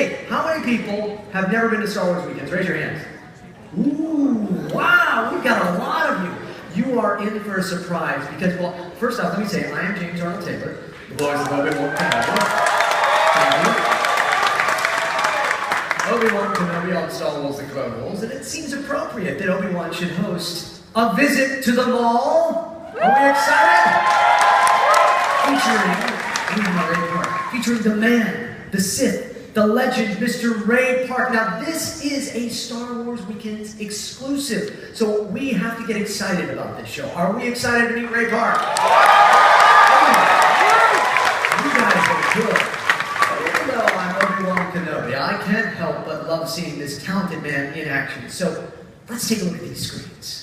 Hey, how many people have never been to Star Wars weekends? Raise your hands. Ooh, wow, we've got a lot of you. You are in for a surprise because, well, first off, let me say, I am James Arnold Taylor, the voice of Obi-Wan Kenobi. Obi-Wan Kenobi on Star Wars The Clone Wars, and it seems appropriate that Obi-Wan should host a visit to the mall. Are we excited? Featuring Ray Park, featuring the man, the Sith, the legend, Mr. Ray Park. Now, this is a Star Wars Weekend exclusive, so we have to get excited about this show. Are we excited to meet Ray Park? You guys are good. Even though I'm Obi-Wan Kenobi, I can't help but love seeing this talented man in action. So, let's take a look at these screens.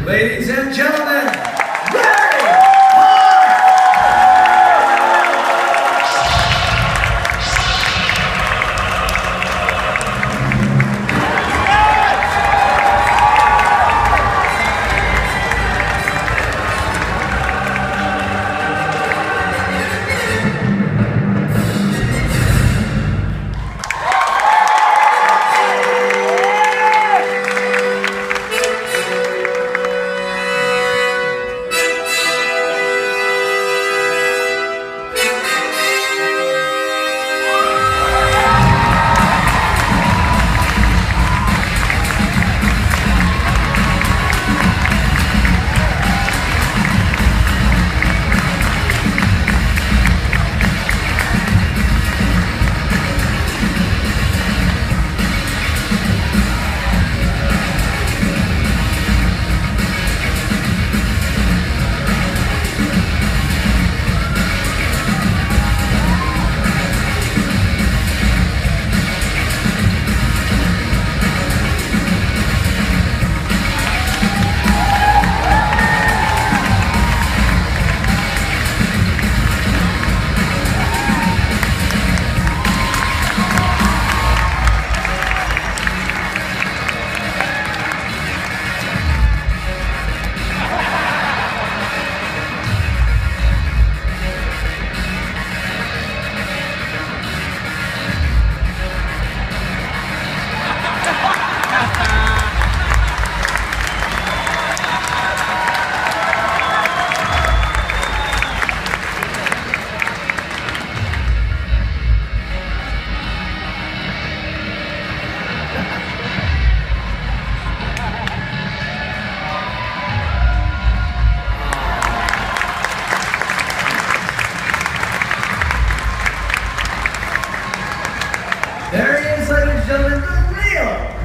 Ladies and gentlemen,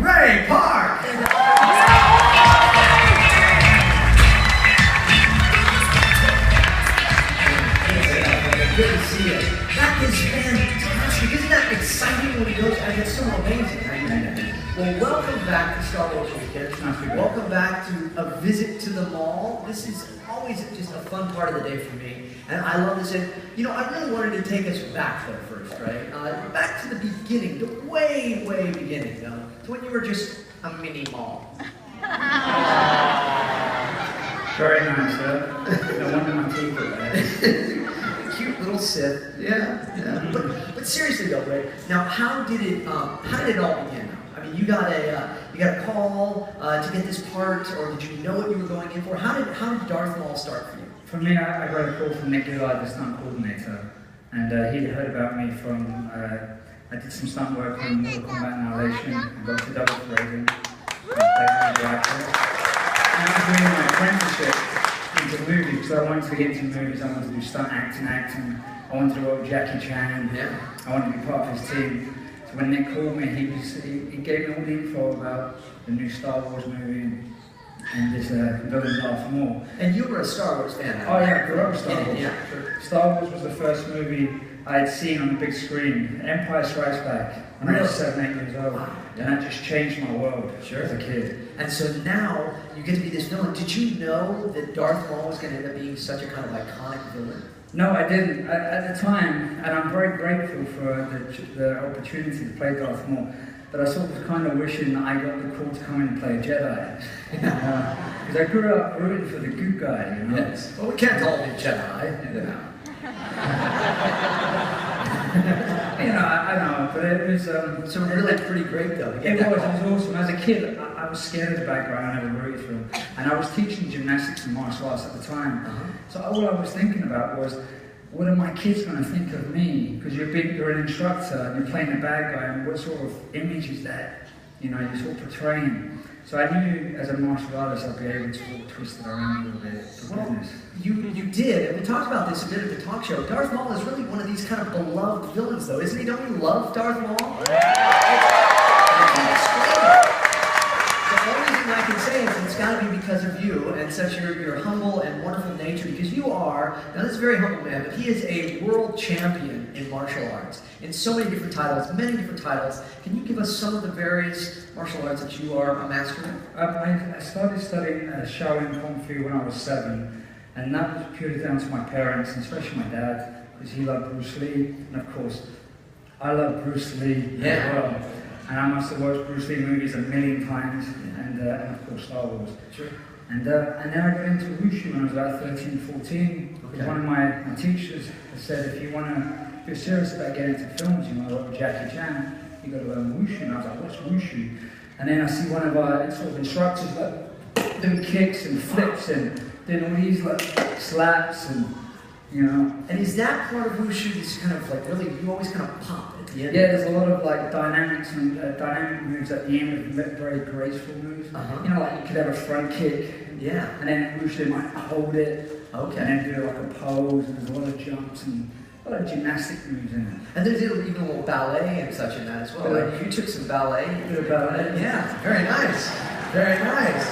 Ray Park! Good to see you. That is fantastic. Isn't that exciting when he goes? That's so amazing. Well, welcome back to Star Wars Weekend. Welcome back to a visit to the mall. This is always just a fun part of the day for me. And I love this. And, you know, I really wanted to take us back there first, right? Back to the beginning, the way, way beginning, though. To when you were just a mini mall. Very nice, huh? No wonder my teeth are bad. Cute little Sith. Yeah. But seriously though, Ray, now how did it all begin? I mean, you got a call to get this part, or did you know what you were going in for? How did Darth Maul start for you? For me, I got a call from Nick Goodeye, the stunt coordinator, and he'd heard about me from, I did some stunt work on Mortal Kombat Annihilation, and got to double grading, and I was doing my apprenticeship into movies, because I wanted to get into movies, I wanted to do stunt acting, I wanted to work with Jackie Chan, I wanted to be part of his team. So when Nick called me, he gave me all the info about the new Star Wars movie and this villain Darth Maul. And you were a Star Wars fan? Oh yeah, I grew up with Star Wars. Yeah, sure. Star Wars was the first movie I had seen on the big screen. Empire Strikes Back, when I was 7, 8 years old. And that just changed my world as a kid. And so now you get to be this villain. Did you know that Darth Maul was going to end up being such a kind of iconic villain? No, I didn't. At the time, and I'm very grateful for the opportunity to play Darth Maul, but I sort of kind of wishing that I got the call to come in and play a Jedi. Because I grew up rooting for the good guy, you know? Yes. Well, we can't call him a Jedi, you know. I know, but it was... so really pretty great, though. It was awesome. As a kid, I was scared of the bad guy, I never rooted for him. And I was teaching gymnastics and martial arts at the time. So all I was thinking about was, what are my kids going to think of me? Because you're an instructor and you're playing a bad guy, and what sort of image is that? You know, you're sort of portraying. So I knew as a martial artist I'd be able to sort of twist it around a little bit for business. You did, and we talked about this a bit at the talk show. Darth Maul is really one of these kind of beloved villains, though, isn't he? Don't you love Darth Maul? The only thing I can say is it's got to be because of you and such your humble and wonderful nature, because you are, now this is a very humble man, but he is a world champion in martial arts, in so many different titles, many different titles. Can you give us some of the various martial arts that you are a master in? I started studying Shaolin Kung Fu when I was 7, and that was purely down to my parents, and especially my dad, because he loved Bruce Lee, and of course, I love Bruce Lee as well. And I must have watched Bruce Lee movies a million times, and of course Star Wars. Sure. And then I got into Wushu when I was about 13, 14. Because one of my teachers said, if you want to, if you're serious about getting into films, you want to work with Jackie Chan, you got to learn Wushu. And I was like, what's Wushu? And then I see one of our sort of instructors like doing kicks and flips and doing all these like slaps and, you know. And is that part of Wushu, this kind of like really, you always kind of pop at the end? Yeah, there's a lot of like dynamics and dynamic moves at the end of very graceful moves. You know, like you could have a front kick. Yeah. And then Wushu, they might hold it. Okay. And then do like a pose, and there's a lot of jumps and a lot of gymnastic moves in it. And there's even a little ballet and such in that as well. Yeah. Like you took some ballet. A bit of ballet. Yeah, very nice. Very nice.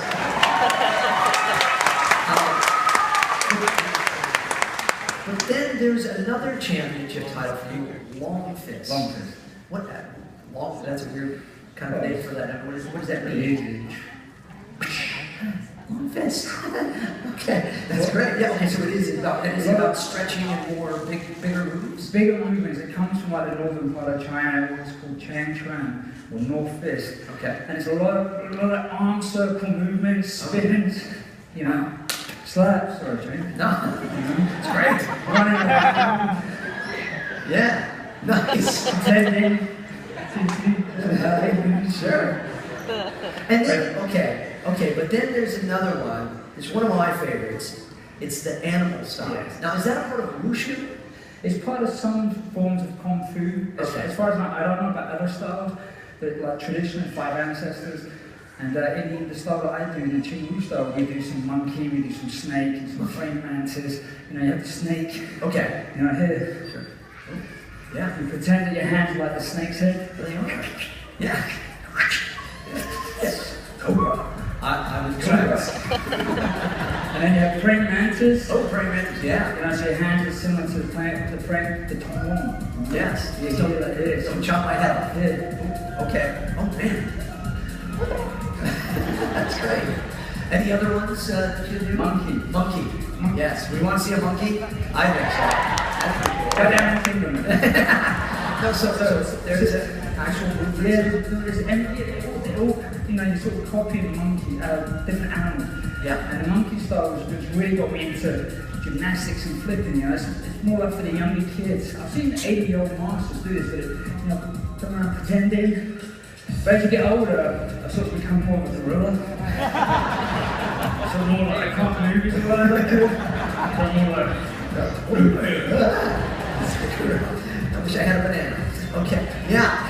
But then there's another championship title for you, Long Fist. Long Fist. What that? Long, that's a weird kind of name for that. What does that mean? Easy. Long Fist. Okay, that's great. Yeah, okay, so it is about stretching and more bigger moves? Bigger movements. It comes from like the northern part of China, what's called Chang Chuan, or North Fist. Okay. And it's a lot of arm circle movements, spins, you know, slaps, sorry, Jane. No, it's great. Running around. Yeah, nice. Pretending. Sure. And then, okay, but then there's another one. It's one of my favorites. It's the animal style. Yes. Now, is that a part of Wushu? It's part of some forms of Kung Fu. As far as I don't know about other styles, but like traditional 5 ancestors. And in the style that I do, in the Qing Wu style, we do some monkey, we do some snake, and some praying mantis. You know, you have the snake. Okay. You know, here. Sure. Yeah. You pretend that your hands are like the snake's head. Yeah. Yes. Cobra. I was tracks. And then you have praying mantis. Oh, praying mantis, yeah. You know, so your hands are similar to the tom. Yes. You do like this. Don't chop my head off. Yeah. Okay. Oh, man. That's great. Any other ones that you do? Monkey. Yes. We want to see a monkey? I think so. Got down finger. No, so there's an actual movement. Yeah, they all, you know, you sort of copy the monkey, different animals. Yeah. And the monkey style which really got me into gymnastics and flipping, you know, it's more like for the younger kids. I've seen 80-year-old masters do this, but, you know, come around pretending. But as you get older, I sort of become more of a gorilla. So more like I can't move as well as I could. So more like, I wish I had a banana. Okay, yeah.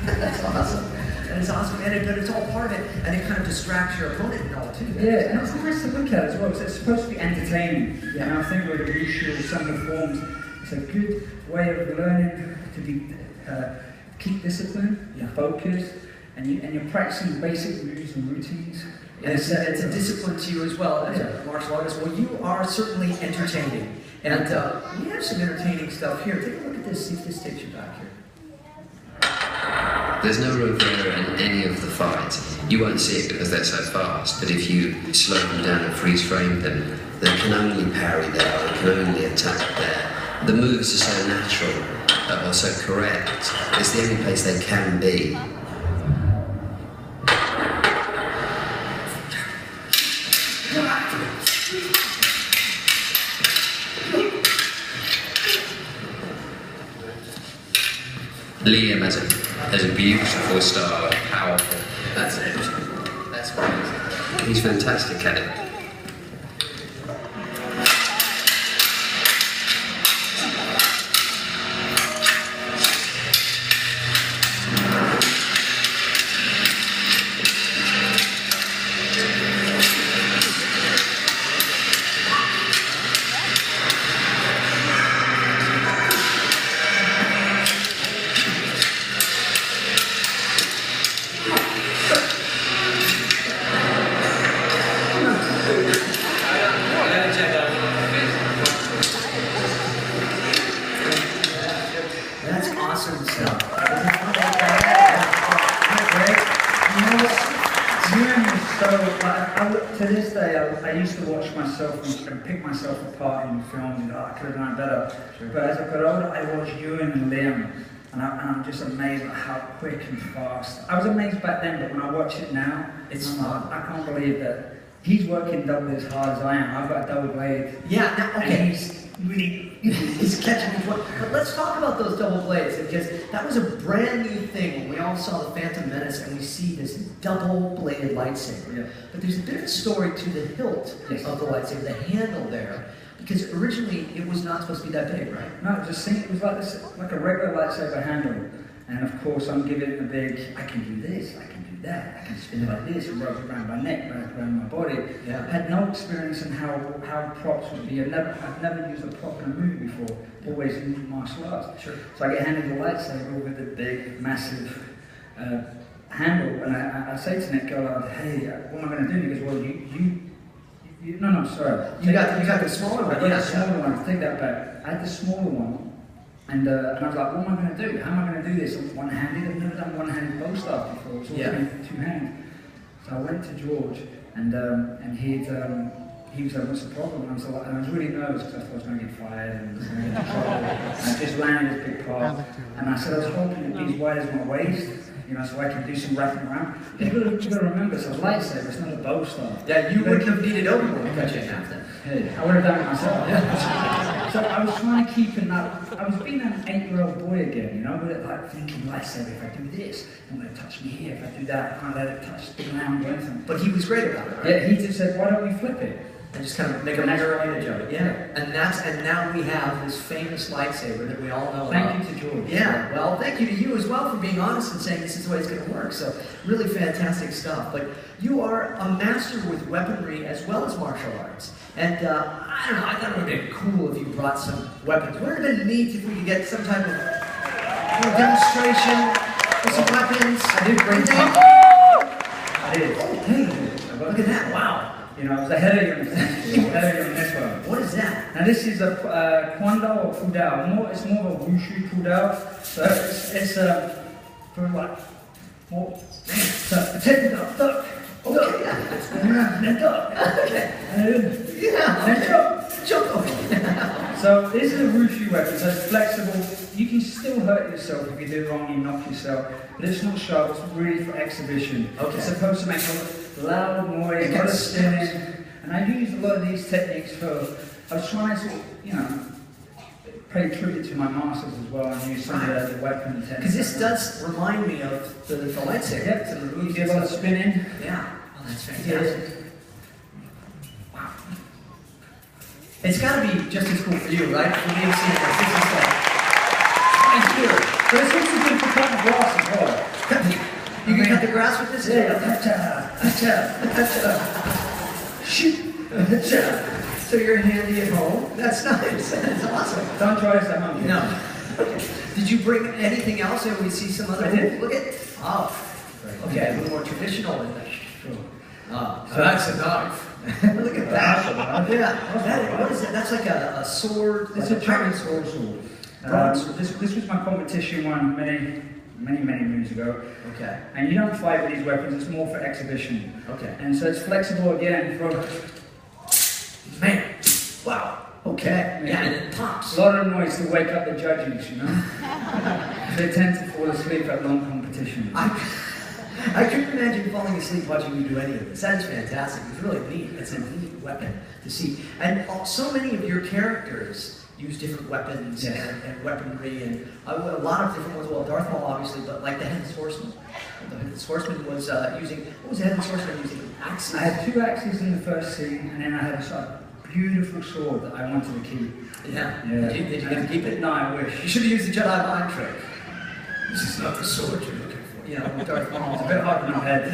That's awesome. That is awesome, and but it's all part of it, and it kind of distracts your opponent and all too. Yeah, and it's nice to look at as well, because it's supposed to be entertaining. Yeah. And I think with the Wushu, some of the forms, it's a good way of learning to be keep discipline, focus, and you're practicing basic moves and routines. And it's a discipline to you as well as a martial artist. Well, you are certainly entertaining, and we have some entertaining stuff here. Take a look at this. See if this takes you back here. There's no room for error in any of the fights. You won't see it because they're so fast, but if you slow them down and freeze frame them, they can only parry there, they can only attack there. The moves are so natural, or so correct, it's the only place they can be. Liam has a beautiful style, powerful. That's it. That's great. He's fantastic at it. That's awesome stuff. To this day, I used to watch myself and pick myself apart in films and I could have done better. But as I got older, I watched Ewan and Liam, and I'm just amazed at how quick and fast. I was amazed back then, but when I watch it now, I can't believe that he's working double as hard as I am. I've got a double blade. Yeah, now, okay. And he's really... He's catching his one. But let's talk about those double blades, because that was a brand new thing when we all saw the Phantom Menace and we see this double-bladed lightsaber. Yeah. But there's a different story to the hilt of the lightsaber, the handle there, because originally it was not supposed to be that big, right? No, it was like this, like a regular lightsaber handle. And of course, I'm giving it a big, I can do this, I can do that, I can spin it like this, rope it around my neck, rope it around my body. Yeah. I had no experience in how props would be. I've never used a prop in a movie before, always in martial arts. Sure. So I get handed the lightsaber with a big, massive handle, and I say to Nick, hey, what am I going to do? He goes, well, no, sorry. You got the smaller one. I got the smaller one, take that back. I had the smaller one. And I was like, what am I going to do? How am I going to do this? One-handed? I've never done one-handed bow staff before. It's always two hands. So I went to George, and he was like, what's the problem? And I was really nervous because I thought I was going to get fired and was going to get into trouble. And I just landed this big part. And I said I was hoping it'd be as wide as my waist, so I can do some wrapping around. You've got to remember, it's a lightsaber, it's not a bow staff. Yeah, you wouldn't have needed Obi-Wan to cut you in half then. Hey, I would have done it myself. So I was trying to keep in that. I was being an 8-year-old boy again, with it like thinking, lightsaber, if I do this, I'm going to touch me here. If I do that, I can't let it touch the ground or anything. But he was great about it, right? Yeah, he just said, why don't we flip it? And just kind of make a mirror image of it. Yeah. And now we have this famous lightsaber that we all know about. Thank you to George. Yeah, well, thank you to you as well for being honest and saying this is the way it's going to work. So, really fantastic stuff. But you are a master with weaponry as well as martial arts. And I don't know, I thought it would have been cool if you brought some weapons. Would it have been neat if we could get some type of demonstration with some weapons? I did bring some. I did. Oh, hey, look at that, wow. I was ahead of you on this one. What is that? Now this is a Kwando or Pudao. It's more of a Wushu Pudao. So it's for like more. So take the duck. Okay, yeah. Then duck. Okay. Yeah. Then jump. Okay. So this is a Wushu weapon. So it's flexible. You can still hurt yourself if you do wrong. You knock yourself. But it's not sharp. It's really for exhibition. Okay. It's supposed to make a loud noise, a lot of spinning, and I used a lot of these techniques I was trying to pay tribute to my masters as well and use some of the weapon techniques. Because this does remind me of the lightsaber. Yep, so you do a lot of spinning. Yeah, oh, that's fantastic. Wow. It's got to be just as cool for you, right? For me to see it, and here. But it's also good for cutting grass as well. You can cut the grass with this? Yeah. Shoot. So you're handy at home? That's nice. That's awesome. Don't try this at home. No. Did you bring anything else? And we see some other. I did. Look at. Oh. Okay, a little more traditional in there. Sure. So that's a knife. Look at that. Yeah. What is that? That's like a sword. It's a Chinese sword. This was my competition one many moons ago. Okay. And you don't fight with these weapons, it's more for exhibition. Okay. And so it's flexible again for... Man. Wow. Okay. Yeah, and it pops. A lot of noise to wake up the judges, you know? They tend to fall asleep at long competitions. I couldn't imagine falling asleep watching you do any of this. That is fantastic. It's really neat. It's a neat weapon to see. And so many of your characters use different weapons and weaponry and a lot of different ones. Well, Darth Maul obviously, but like the Headless Horseman. The Headless Horseman was using, what was the Headless Horseman using? Axes? I had 2 axes in the first scene, and then I had a sort of beautiful sword that I wanted to keep. Yeah. Did you get to keep it? No, I wish. You should have used the Jedi mind trick. This is not the sword you're looking for. You know, Darth Maul. It's a bit hard in my head.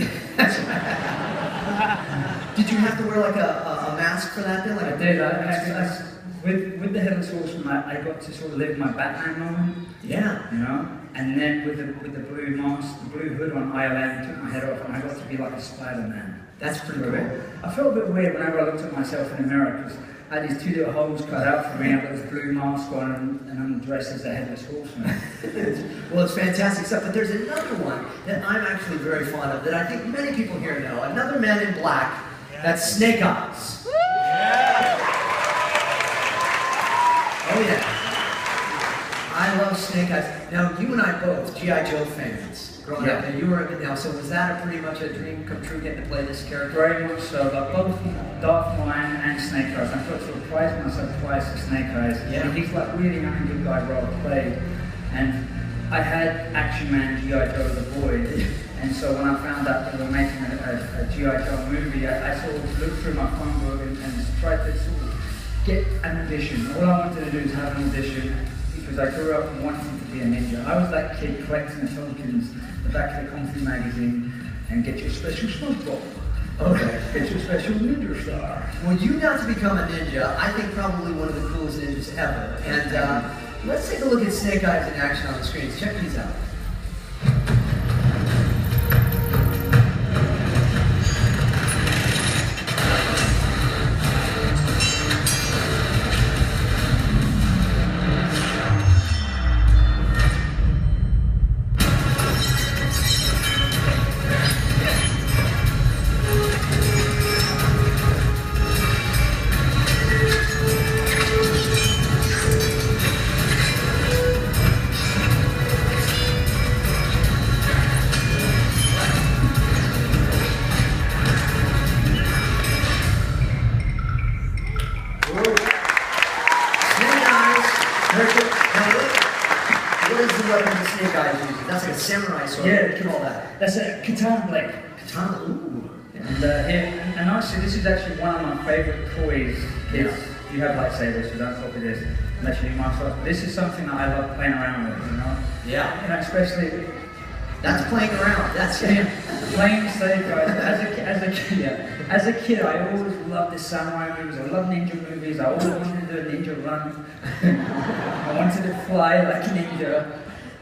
Did you have to wear like a mask for that then? Like I did. With the Headless Horseman, I got to sort of live my Batman moment. Yeah. You know? And then with the blue mask, the blue hood on ILM, took my head off and I got to be like a Spider-Man. That's pretty cool. I felt a bit weird whenever I looked at myself in the mirror because I had these 2 little holes cut out for me. I've got this blue mask on and I'm dressed as a Headless Horseman. Well, it's fantastic stuff. But there's another one that I'm actually very fond of that I think many people here know. Another Man in Black. That's Snake Eyes. Oh yeah. I love Snake Eyes. Now you and I both G.I. Joe fans growing up, and you were now. So was that pretty much a dream come true getting to play this character? Very much so. Like both Darth Maul and Snake Eyes. I got surprised myself twice at Snake Eyes. Yeah. And he's like really young good guy role played. And I had Action Man G.I. Joe the boy. And so when I found out that they were making a G.I. Joe movie, I sort of looked through my phone book and tried to sort of get an audition. All I wanted to do is have an audition because I grew up wanting to be a ninja. I was that kid collecting the tokens, the back of the Kung Fu magazine, and get your special smoke bomb. Okay. Get your special ninja star. Well, you got to become a ninja. I think probably one of the coolest ninjas ever. And let's take a look at Snake Eyes in action on the screens. Check these out. Samurai sword. Yeah, what do you call that? That's a katana blade. Katana. Ooh. And actually, this is actually one of my favorite toys. You have lightsabers, so don't copy this. Unless you do martial arts. This is something that I love playing around with, you know? Yeah. And especially. That's playing around. That's playing Snake Eyes. As a kid, I always loved the samurai movies. I love ninja movies. I always wanted to do a ninja run. I wanted to fly like a ninja.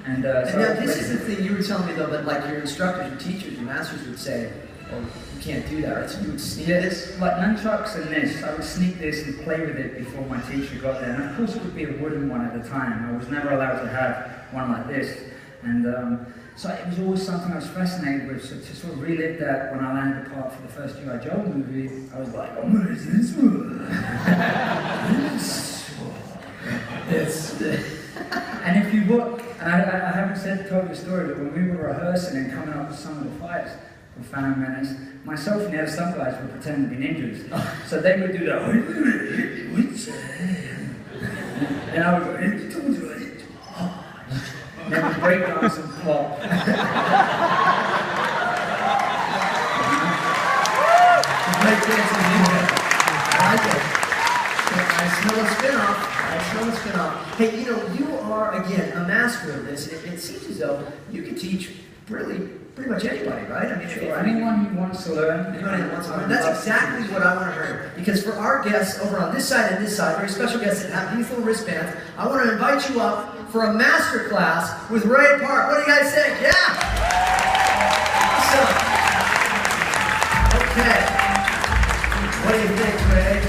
And now this is the thing you were telling me though, but like your instructors, your teachers, your masters would say, "Oh, you can't do that." Right? So you would sneak this, like nunchucks and this. I would sneak this and play with it before my teacher got there. And of course, it would be a wooden one at the time. I was never allowed to have one like this. And so it was always something I was fascinated with. So to sort of relive that when I landed the part for the first G.I. Joe movie, I was like, "Oh, what is this one?" And if you look, and I haven't told the story, but when we were rehearsing and coming up with some of the fights for Phantom Menace, myself and the other stunt guys were pretending to be ninjas. So they would do that, and I would go, and then we'd break dance and plot. Break dancing ninja. I like it. I smell a spin-off. I Nice helmet's been on. Hey, you know, you are, again, a master of this. It seems as though you could teach really pretty much anybody, right? I mean, For anyone who wants to learn. Anybody that wants to learn. That's exactly what I want to hear. Because for our guests over on this side and this side, very special guests that have youthful wristbands, I want to invite you up for a master class with Ray Park. What do you guys think? Yeah! Awesome. Okay. What do you think, Ray?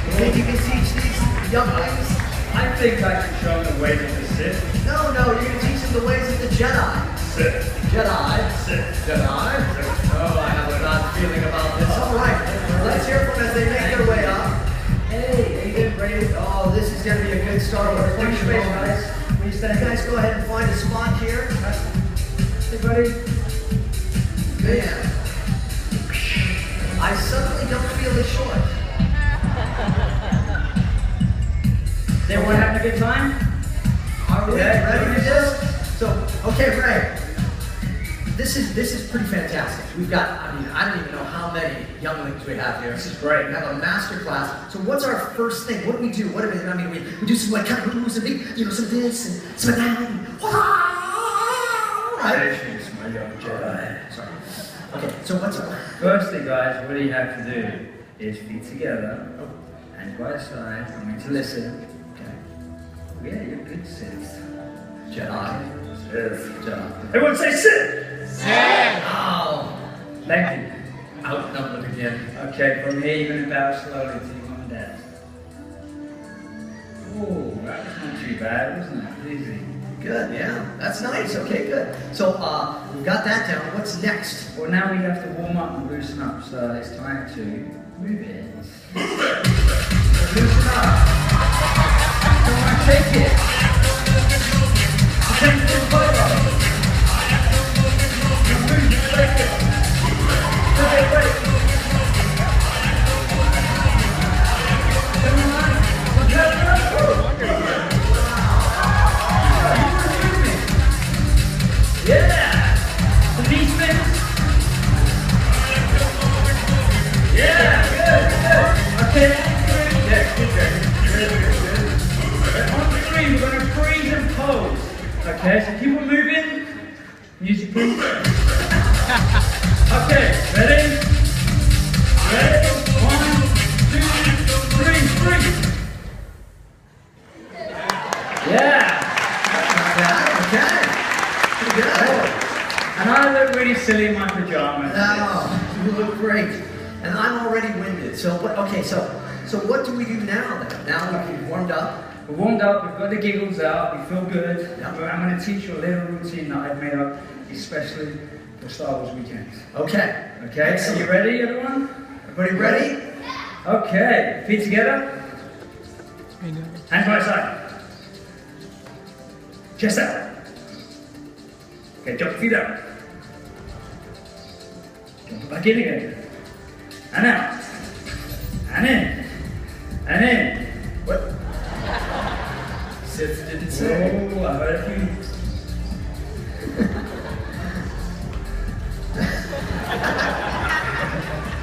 You think you can teach these younglings? I think I can show them the ways of the Sith. No, you're going to teach them the ways of the Jedi. Sith. Jedi. Sith. Jedi. Oh, I have a bad feeling about this. All right, let's hear from them as they make their way up. Hey, Aiden, Brady. Oh, this is going to be a good start. What a space, guys. You guys go ahead and find a spot here. Everybody. Man, I suddenly don't feel as short. Everyone having a good time? Are we ready for this? So, okay, Ray. This is pretty fantastic. We've got, I don't even know how many younglings we have here. This is great. We have a master class. So what's our first thing? What do we do? We do some like kind of moves and some of this and some of that. And, right? Patience, my young Jedi. Sorry. Okay, so what's our... Firstly, guys, what you have to do is feet together, hands by the side. I'm going to listen. Okay. Yeah, you're good, Sith. Jedi. Sith. Jedi. Everyone say Sith! Oh. Thank you. Outnumbered again. Okay, from here you're going to bow slowly to your mum and dad. Oh, that was not too bad, wasn't it? Easy. Good, yeah. That's nice. Okay, good. So we've got that down. What's next? Well, now we have to warm up and loosen up, so it's time to move it. Loosen up. Come on, take it. Take this photo. Okay, so keep on moving. Music please. Okay, ready? Ready? 1, 2, 3, freeze. Yeah. Okay. Pretty good. And I look really silly in my pajamas. No, you look great. And I'm already winded. So what do we do now then? Now we've warmed up. We're warmed up, we've got the giggles out, we feel good. Yep. I'm going to teach you a little routine that I've made up especially for Star Wars weekends. Okay. Okay, Excellent. are you ready, everyone? Everybody ready? Okay, feet together. Hands by the side. Chest out. Okay, jump your feet up. Jump back in again. And out. And in. And in. What? Sith didn't say. Oh, I heard a few.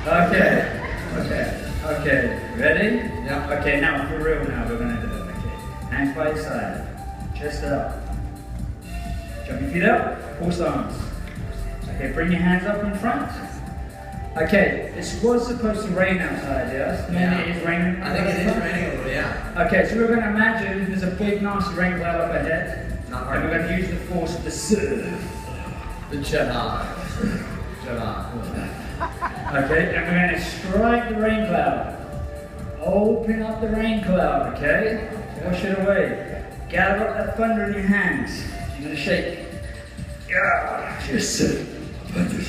Okay. Ready? Yeah. Okay, now for real now, we're gonna do it. Okay. Hands by your side. Chest up. Jump your feet up. Full stance. Okay, bring your hands up in front. Okay, this was supposed to rain outside, yes? Yeah. It is raining. I think it is raining a little, yeah. Okay, so we're going to imagine there's a big nasty rain cloud up ahead. Not hard. And we're going to use the force of the Sith. The Jedi. Jedi. Okay, and we're going to strike the rain cloud. Open up the rain cloud, okay? Wash it away. Gather up that thunder in your hands. You're going to shake. Yeah, just thunder.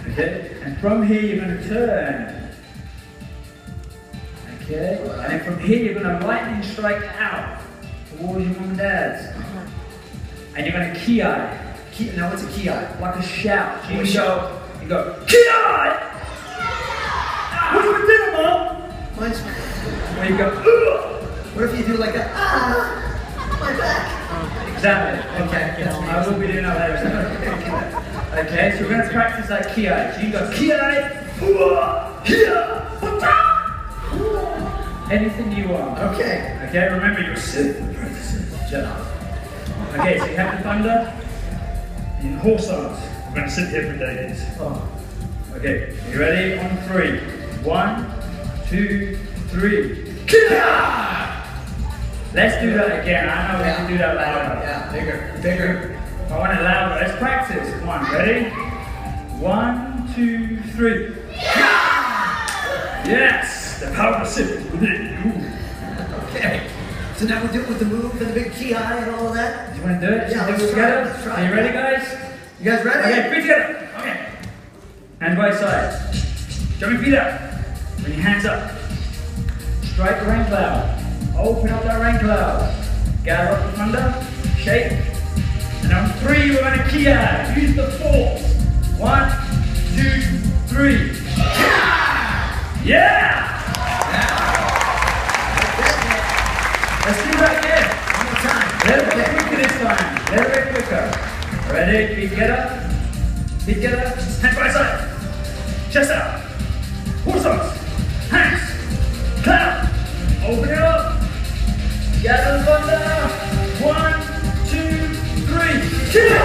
Okay, and from here you're going to turn. Okay, and then from here you're going to lightning strike out towards your mum and dad's. And you're going to ki-eye. Now what's a ki-eye? Like a shout. So You shout. You go, ki-eye! What's for dinner, Mom? Mine's... Or you go, ugh! What if you do like a my back? Exactly. Okay. I will be doing that later. Okay, so we're going to practice that ki-eye. So you go ki-eye, Anything you want. Okay. Okay, remember you're Sith apprentices, Jedi. Okay, so you have the thunder in horse arms. We're going to sit here for days. Oh. Okay, you ready? On 3. 1, 2, 3. Kia! Let's do that again. I know we can do that louder. Yeah, bigger, bigger. I want it louder. Let's practice. Come on, ready? 1, 2, 3. Yes! The power of Sith is within you. Okay. So now we do it with the move and the big ki and all of that? You want to do it? Yeah, Should we let's do it try it. together? Let's try Are you it. ready, guys? You guys ready? Okay, feet together. Okay. Hands by side. Jump your feet up. Bring your hands up. Strike the rain cloud. Open up that rain cloud. Gather up the thunder. Shake. And on 3, we're going to Kia. Use the force. 1, 2, 3. Yeah! Let's do that again. One more time. A little bit quicker this time. A little bit quicker. Ready? Feet together. Feet together. Hands by side. Chest out. Horse arms. Hands. Clap. Open it up. Gather the thunder. 1, 2, 3. Kia!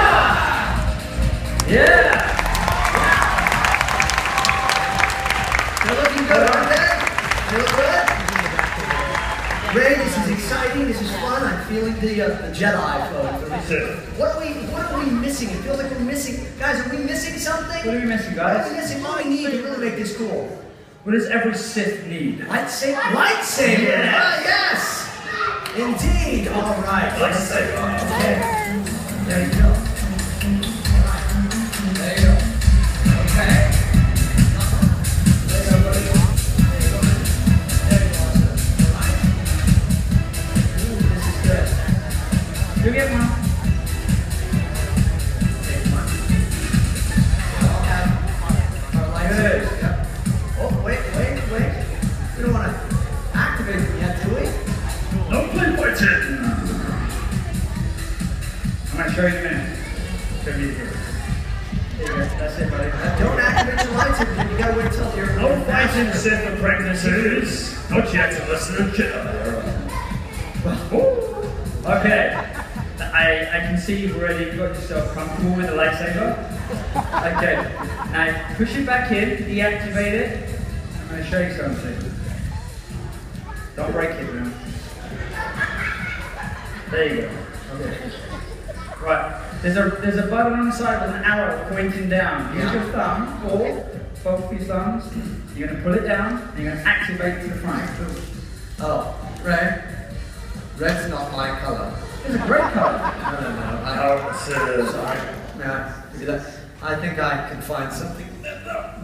Yeah! They're looking good, aren't they? They look good? Ray, this is exciting. This is fun. I'm feeling the Jedi flow. What are we missing? It feels like we're missing. Guys, are we missing something? What are we missing, What are guys? we missing? What do we need to really make this cool? What does every Sith need? Lightsaber. Lightsaber. Yes. Ah, yes. Indeed. All right. Lightsaber. Okay. There you go. There you go. Okay. There you go, buddy. There you go. There you go. All right. Ooh, this is good. You get one. Take one. We all have our lightsabers. Good. Yep. Oh, wait. We don't want to activate them yet, do we? No play fighting. I'm going to show you in a minute. Show me here. There you go. That's it, buddy. Don't activate your lightsaber. You gotta wait till you're. No fighting Sith apprentices. Not yet unless they're Jedi. Okay. I can see you've already got yourself comfortable with the lightsaber. Okay. Now push it back in, deactivate it. I'm going to show you something. Don't break it now. There you go. Okay. Right. There's a button on the side with an arrow pointing down. Use your thumb or both of your thumbs. You're going to pull it down and you're going to activate it to the front. Oh, red. Red's not my color. It's a great colour. No. Sorry. No, I think I can find something better.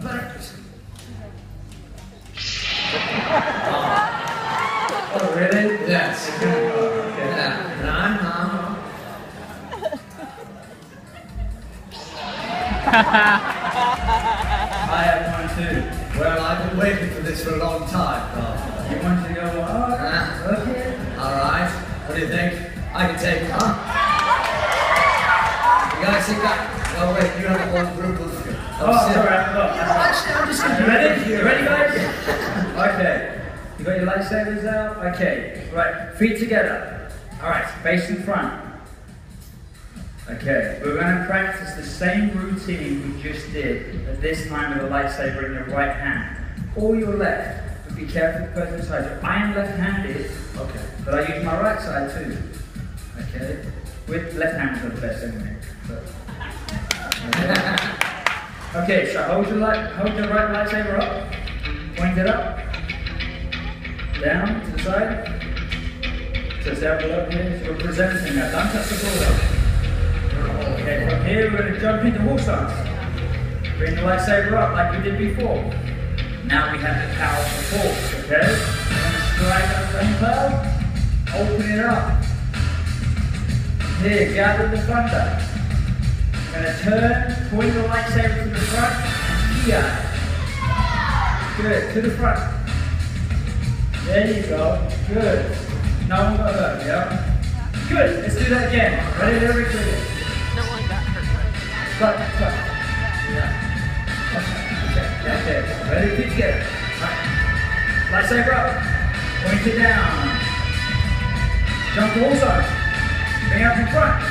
Oh, really? Yes. Okay. Yeah. No. I have one too. Well, I've been waiting for this for a long time. You want to go, oh, okay. All right. What do you think? I can take it, huh? You guys think that? Oh wait, you have a whole group of. Sorry. Actually, I'm just gonna. You ready? You ready, guys? Okay. You got your lightsabers out? Okay. Right. Feet together. All right. Face in front. Okay. We're going to practice the same routine we just did, but this time with a lightsaber in your right hand or your left. But be careful the person beside you. I am left-handed. Okay. But I use my right side too. Okay? With left hand is the best anyway. Okay, so hold your right lightsaber up. Point it up. Down to the side. So it's down below here. So we're presenting that. Don't touch the floor. Okay, from here we're going to jump into horse arms. Bring the lightsaber up like we did before. Now we have the power of the force, okay? We're going to strike that flame cloud. Open it up. Here, gather the thunder. I'm going to turn, point the lightsaber to the front, and here. Good, to the front. There you go. Good. No one got hurt, yeah? Good, let's do that again. Ready, very clear. No one got hurt. Cut. Yeah. Okay, ready, feet together. Right. Lightsaber up. Point brings it down. Jump to all sides. Bring up in front.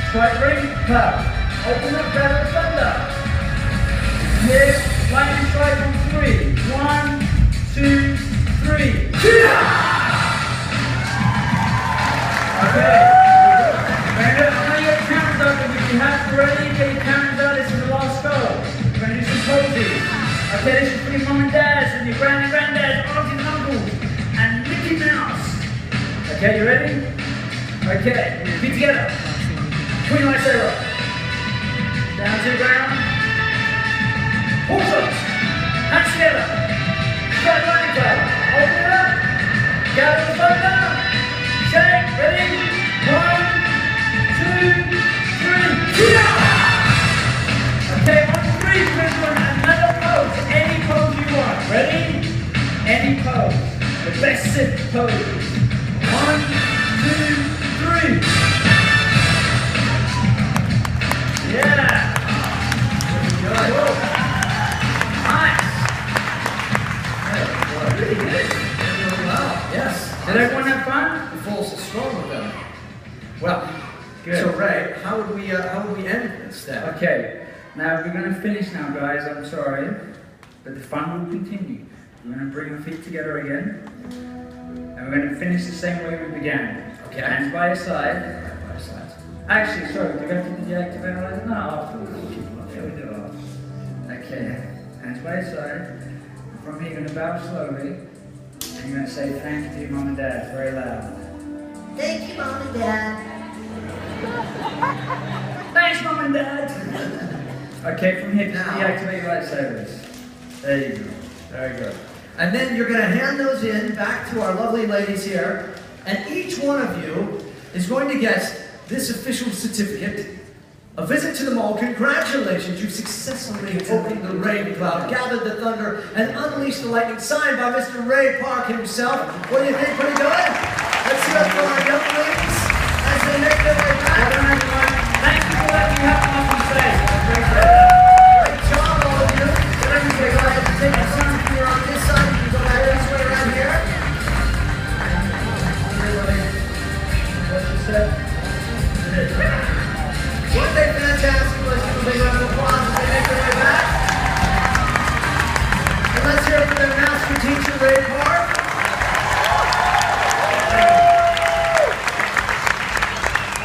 Strike ring, cloud. Open up, grab the thunder. Here, lightning strike on 3. 1, 2, 3. Okay. I know you got cameras up, but if you have already, get your cameras out. This is the last go. We're going to do some poses. Okay, this is for your mum and dads and your granny, granddads, aunties and uncles, and Mickey Mouse. Okay, you ready? Okay, feet together. Queen Lightsaber. Down to the ground. Horse ups. Hands together. Strike lightning cloud. Open it up. Gather the thunder. Shake. Ready? 1, 2, 3. Okay, on 3, we're going to do another pose. Any pose you want. Ready? Any pose. The best sit pose. 1, 2, 3. Yeah. Good. Nice. Really good. Really well. Yes. Did everyone have fun? The force is strong with them. Well, Good. so Ray, how would we end this then? Okay. Now we're going to finish now, guys. I'm sorry, but the fun will continue. We're going to bring our feet together again, and we're going to finish the same way we began. Okay. Hands by your side. By our sides. Actually, sorry, do we have to deactivate all that? No, afterwards. Yeah, we do it after. Okay. Hands by your side. From here, you're going to bow slowly, and you're going to say thank you to your mum and dad very loud. Thank you, Mom and Dad. Thanks, mum and dad. Okay, from here, just Now. deactivate your lightsabers. There you go. Very good. And then you're going to hand those in back to our lovely ladies here, and each one of you is going to get this official certificate. A visit to the mall. Congratulations, you've successfully opened the rain cloud, gathered the thunder, and unleashed the lightning, signed by Mr. Ray Park himself. What do you think? Pretty good? Let's hear it for our young ladies as they make their way back. Well done, everyone. Thank you for letting me have fun on stage. Great job, all of you. Everybody, go ahead and take a seat. If you're on this side, you can go back this way around here. What's you said? Weren't they fantastic? Let's give a big round of applause as they make their way back. And let's hear it for their master teacher, Ray Park.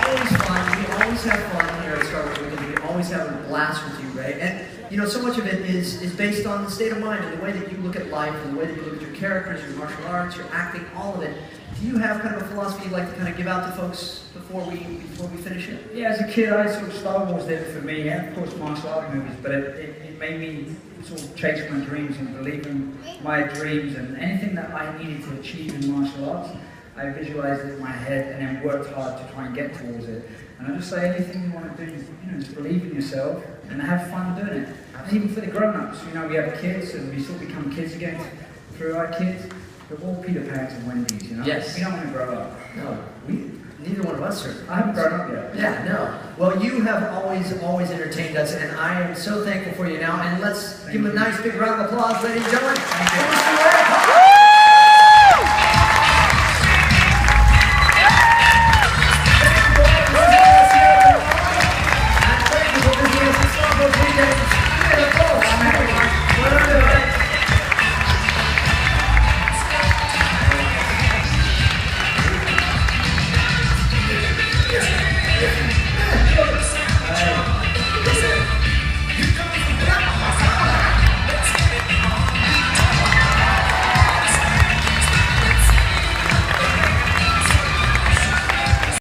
Always fun. We always have fun here at Star Wars Weekend. We always have a blast with you, Ray. And you know, so much of it is based on the state of mind and the way that you look at life and the way that you look at your characters, your martial arts, your acting, all of it. Do you have kind of a philosophy you'd like to kind of give out to folks before we finish it? Yeah, as a kid, I sort of Star Wars did it for me, and of course martial art movies, but it made me sort of chase my dreams and believe in my dreams, and anything that I needed to achieve in martial arts, I visualized it in my head and then worked hard to try and get towards it. And I just say anything you want to do, you know, just believe in yourself and have fun doing it. And even for the grown-ups, you know, we have kids and we sort of become kids again through our kids. We're all Peter Pans and Wendy's, you know? Yes. We don't want to grow up. No, neither one of us are. I haven't grown up yet. Yeah, no. Well, you have always entertained us, and I am so thankful for you now. And let's give him a nice big round of applause, ladies and gentlemen. Thank you. Mr. Ray.